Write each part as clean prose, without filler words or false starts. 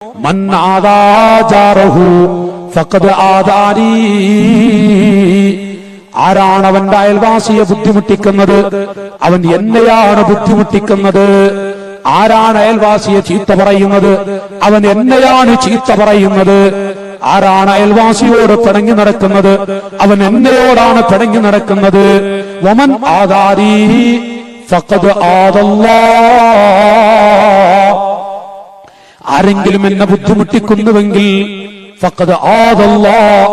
മൻ ആദാ ജാറഹു ഫഖദ് ആദാനി. ആരാണ് അവന്റെ അയൽവാസിയെ ബുദ്ധിമുട്ടിക്കുന്നത്, അവൻ എന്നെയാണ് ബുദ്ധിമുട്ടിക്കുന്നത്. ആരാണ് അയൽവാസിയെ ചീത്ത പറയുന്നത്, അവൻ എന്നെയാണ് ചീത്ത പറയുന്നത്. ആരാണ് അയൽവാസിയോട് പിണങ്ങി നടക്കുന്നത്, അവൻ എന്നയോടാണ് പിണങ്ങി നടക്കുന്നത്. വമൻ ആദാനി ഫഖദ് ആദല്ലാഹ്. ആരെങ്കിലും എന്നെ ബുദ്ധിമുട്ടിക്കുന്നുവെങ്കിൽ ഫഖദ് ആദല്ലാഹ്,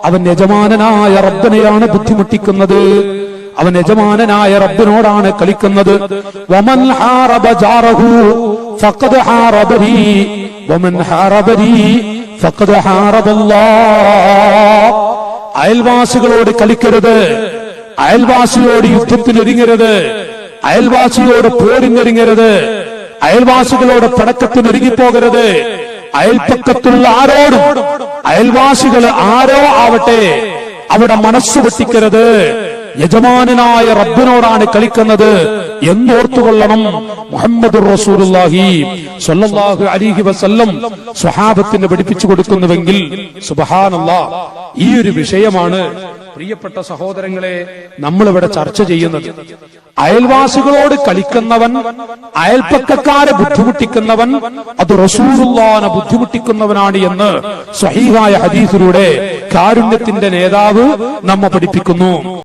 അവൻ യജമാനനായ റബ്ബിനെയാണ് ബുദ്ധിമുട്ടിക്കുന്നത്, അവൻ യജമാനനായ റബ്ബിനോടാണ് കളിക്കുന്നത്. വമൻ ഹാറബ ജാറഹു ഫഖദ് ഹാറബനി വമൻ ഹാറബനി ഫഖദ് ഹാറബല്ലാഹ്. അയൽവാസികളോട് കളിക്കരുത്, അയൽവാസിയോട് യുദ്ധത്തിനൊരുങ്ങരുത്, അയൽവാസിയോട് പോരിനൊരുങ്ങരുത്, അയൽവാസികളോട് പടക്കത്തിനൊരുങ്ങിപ്പോകരുത്. അയൽപ്പക്കത്തുള്ള ആരോടും, അയൽവാസികൾ ആരോ ആവട്ടെ, അവിടെ മനസ്സ് പൊട്ടിക്കരുത്. യജമാനനായ റബ്ബിനോടാണ് കളിക്കുന്നത് എന്നോർത്തുകൊള്ളണം മുഹമ്മദുർ റസൂലുള്ളാഹി സ്വല്ലല്ലാഹു അലൈഹി വസല്ലം സ്വഹാബത്തിന് പഠിപ്പിച്ചു കൊടുക്കുന്നുവെങ്കിൽ സുബ്ഹാനല്ലാഹ്. ഈ ഒരു വിഷയമാണ് പ്രിയപ്പെട്ട സഹോദരങ്ങളെ നമ്മളിവിടെ ചർച്ച ചെയ്യുന്നത്. അയൽവാസികളോട് കളിക്കുന്നവൻ, അയൽപ്പക്കക്കാരെ ബുദ്ധിമുട്ടിക്കുന്നവൻ, അത് റസൂലുള്ളാഹിനെ ബുദ്ധിമുട്ടിക്കുന്നവനാണ് എന്ന് സ്വഹീഹായ ഹദീസിലൂടെ കാരുണ്യത്തിന്റെ നേതാവ് നമ്മെ പഠിപ്പിക്കുന്നു.